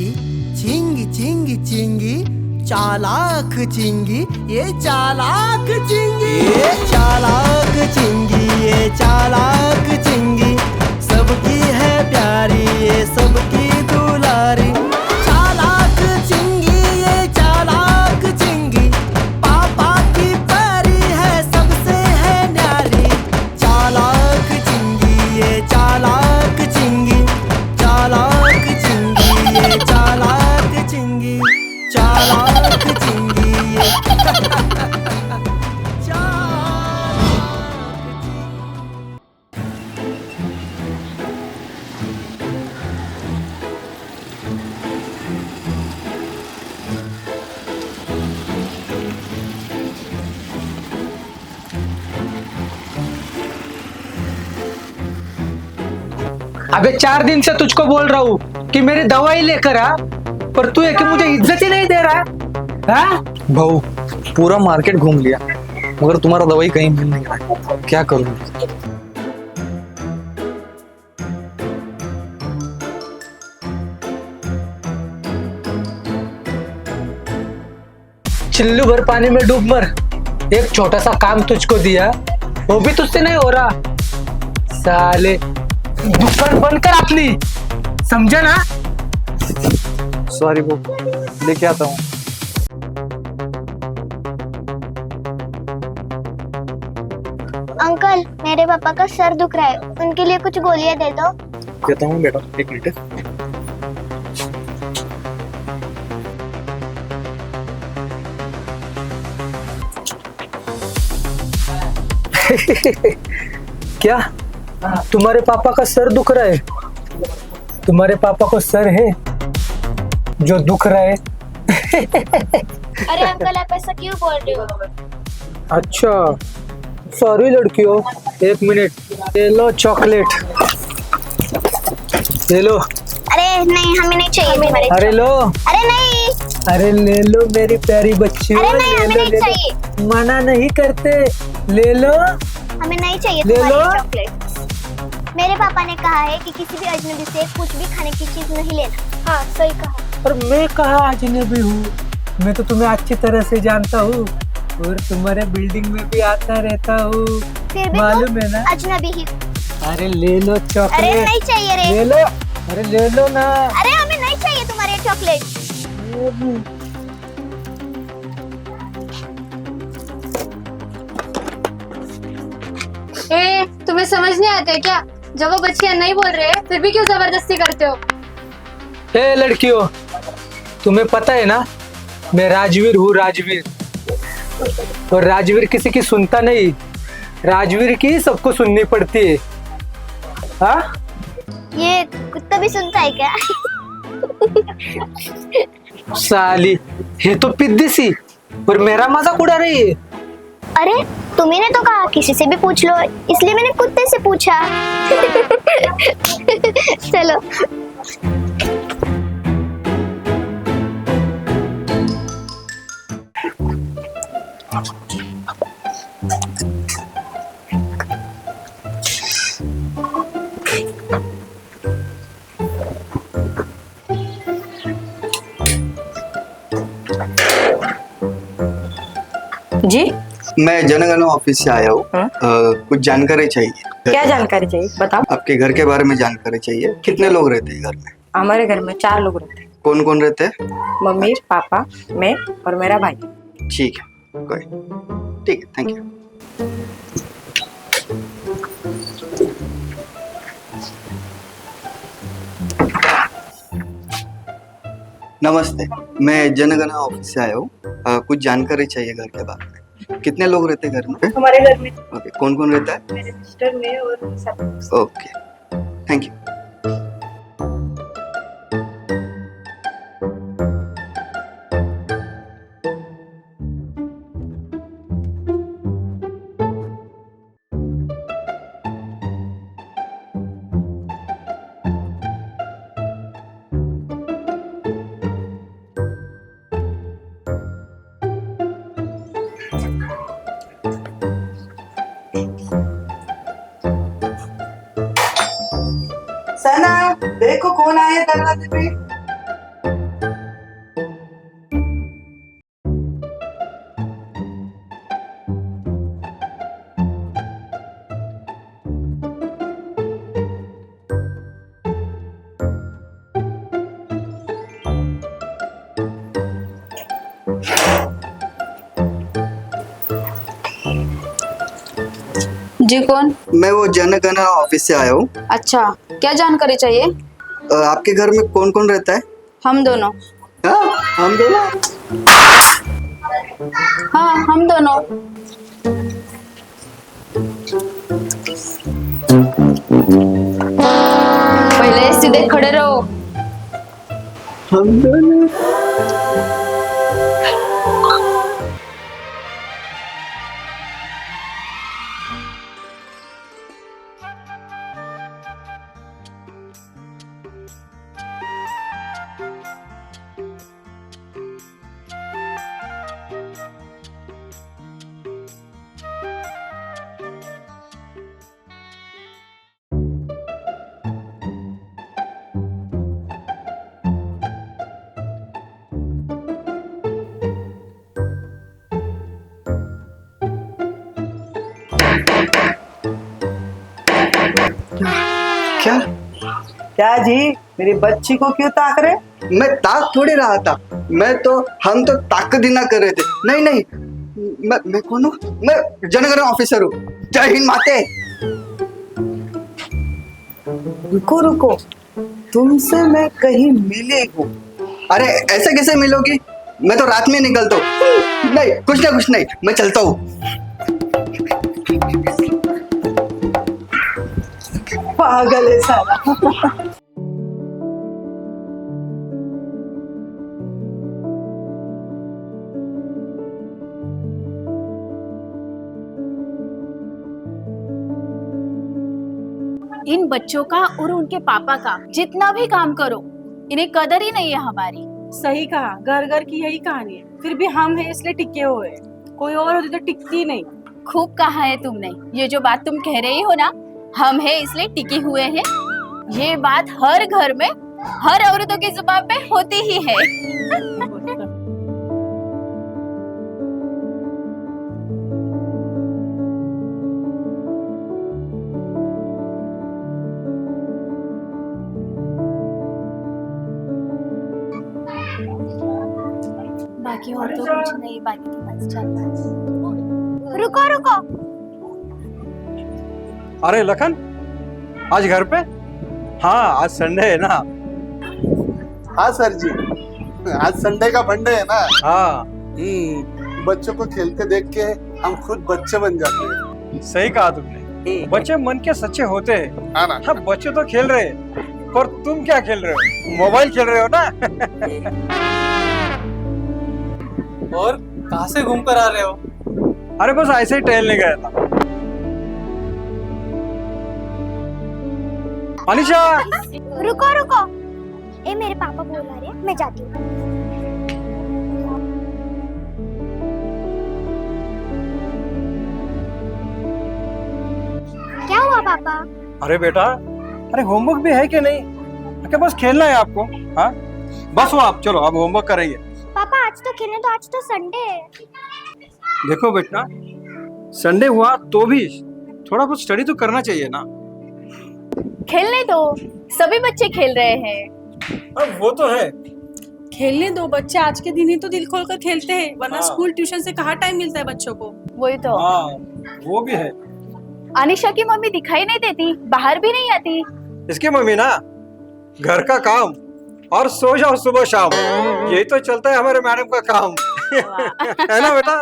चिंगी चिंगी चिंगी चिंगी चालाक चिंगी ये चालाक चिंगी ये चालाक चिंगी ये चालाक चिंगी सबकी है प्यारी ये सबकी दुलारी चालाक चिंगी ये चालाक चिंगी पापा की परी है सबसे है न्यारी चालाक चिंगी ये चालाक चिंगी चालाक चिंगी ये चालाक चिंगी चालाक चिंगी ये अबे 4 दिन से तुझको बोल रहा हूँ कि मेरी दवाई लेकर आ, पर तू है कि मुझे इज्जत ही नहीं दे रहा है। हाँ? भाऊ पूरा मार्केट घूम लिया मगर तुम्हारा दवाई कहीं मिल नहीं रहा, क्या करूं? चिल्लू भर पानी में डूब मर। एक छोटा सा काम तुझको दिया, वो भी तुझसे नहीं हो रहा। साले दुकान बंद कर अपनी, समझा ना? सॉरी भाऊ, लेके आता हूँ। अंकल, मेरे पापा का सर दुख रहा है, उनके लिए कुछ गोलियां दे दो। देता हूँ बेटा, 1 मिनट। क्या तुम्हारे पापा का सर दुख रहा है? तुम्हारे पापा को सर है जो दुख रहा है? अरे अंकल, आप ऐसा क्यों बोल रहे हो? अच्छा, सॉरी लड़कियों, 1 मिनट। ये लो चॉकलेट, ये लो। अरे नहीं, हमें नहीं चाहिए तुम्हारे। अरे लो। अरे नहीं। अरे ले लो मेरी प्यारी बच्ची। अरे नहीं, हमें नहीं चाहिए। मना नहीं करते, ले लो। हमें नहीं चाहिए ले तुम्हारी लो। चॉकलेट। मेरे पापा ने कहा है कि किसी भी अजनबी से कुछ भी खाने की चीज नहीं लेना। हाँ, सही कहा। और मैं कहाँ अजनबी हूँ? मैं तो तुम्हें अच्छी तरह से जानता हूँ और तुम्हारे बिल्डिंग में भी आता रहता हूँ, फिर भी मालूम है ना? अजनबी ही। अरे ले लो अरे चॉकलेट। नहीं चाहिए रे। ले लो। अरे ले लो ना। अरे हमें नहीं चाहिए तुम्हारी चॉकलेट। ए, तुम्हें समझ नहीं आता है क्या? जब वो बच्चियां नहीं बोल रहे फिर भी क्यों जबरदस्ती करते हो? ए लड़कियों, तुम्हें पता है ना मैं राजवीर हूँ, राजवीर। और राजवीर किसी की सुनता नहीं, राजवीर की सबको सुननी पड़ती है। हाँ? ये कुत्ता भी सुनता है क्या? साली, ये तो पिद्दी सी और मेरा मजाक उड़ा रही है। अरे तुम्ही ने तो कहा किसी से भी पूछ लो, इसलिए मैंने कुत्ते से पूछा। चलो। जी, मैं जनगणना ऑफिस से आया हूँ। कुछ जानकारी चाहिए। क्या जानकारी चाहिए बताओ। आपके घर के बारे में जानकारी चाहिए। कितने लोग रहते हैं घर में? हमारे घर में 4 लोग रहते हैं। कौन कौन रहते हैं? मम्मी, पापा, मैं और मेरा भाई। ठीक है, कोई ठीक है, थैंक यू। नमस्ते, मैं जनगणना ऑफिस से आया हूँ। कुछ जानकारी चाहिए घर के बारे में। कितने लोग रहते हैं घर में? हमारे घर में ओके, कौन कौन रहता है? मेरे सिस्टर, मैं और सब। Okay, thank you. सना, देखो कौन आया दरवाजे पे। जी कौन? मैं वो जनगणना ऑफिस से आया हूँ। अच्छा, क्या जानकारी चाहिए? आपके घर में कौन कौन रहता है? हम दोनों। हाँ, हम दोनों। हाँ, हम दोनों। पहले सीधे खड़े रहो। हम दोनों। क्या? क्या जी, मेरी बच्ची को क्यों ताक रहे? मैं ताक थोड़ी रहा था। हम तो ताकदीना कर रहे थे। नहीं नहीं, मैं कौन हूँ? मैं जनगणना ऑफिसर हूँ। जय हिंद माते। रुको रुको, तुमसे मैं कहीं मिली हूँ। अरे ऐसे कैसे मिलोगी? मैं तो रात में निकलता हूँ। नहीं, कुछ नहीं, मैं चलता हूँ। पागल है साला। इन बच्चों का और उनके पापा का जितना भी काम करो, इन्हें कदर ही नहीं है हमारी। सही कहा, घर घर की यही कहानी है। फिर भी हम है इसलिए टिके हुए हैं। कोई और होती तो टिकती नहीं। खूब कहा है तुमने। ये जो बात तुम कह रही हो ना, हम है इसलिए टिके हुए हैं, ये बात हर घर में हर औरतों की जुबान पे होती ही है। बाकी और तो कुछ नहीं, बाकी तो बस चल रहा है। रुको रुको, अरे लखन, आज घर पे? हाँ, आज संडे है ना। हाँ सर जी, आज संडे का फंडे है ना। हाँ, बच्चों को खेलते देख के हम खुद बच्चे बन जाते हैं। सही कहा तुमने। बच्चे मन के सच्चे होते हैं। हाँ ना। हाँ, बच्चे तो खेल रहे हैं, पर तुम क्या खेल रहे हो? मोबाइल खेल रहे हो ना। और कहाँ से घूम कर आ रहे हो? अरे बस ऐसे ही टहलने गया था। अनिशा, रुको रुको, ए मेरे पापा बोल रहे हैं, मैं जाती हूँ। क्या हुआ पापा? अरे बेटा, अरे होमवर्क भी है कि नहीं? क्या बस खेलना है आपको? हाँ, बस वो आप चलो, अब होमवर्क करेंगे। पापा आज तो खेलने दो, आज तो संडे है। देखो बेटा, संडे हुआ तो भी थोड़ा बहुत स्टडी तो करना चाहिए ना। खेलने दो, सभी बच्चे खेल रहे हैं। अब वो तो है। खेलने दो, बच्चे आज के दिन ही तो दिल खोल कर खेलते हैं, वरना हाँ। स्कूल ट्यूशन से कहाँ टाइम मिलता है बच्चों को। वही तो। हाँ, वो भी है। अनिशा की मम्मी दिखाई नहीं देती, बाहर भी नहीं आती। इसकी मम्मी ना, घर का काम और सो जाओ सुबह शाम, यही तो चलता है हमारे मैडम का काम। है ना बेटा?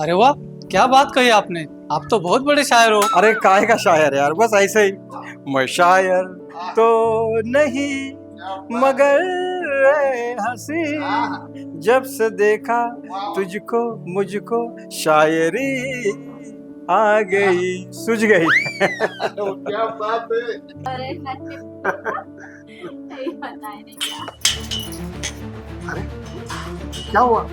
अरे वाह, क्या बात कही आपने। आप तो बहुत बड़े शायर हो। अरे काहे का शायर यार, बस ऐसे ही। मैं शायर तो नहीं मगर हंसी, जब से देखा तुझको मुझको शायरी आ गई, सूझ गई। क्या बात है। अरे नहीं, क्या हुआ?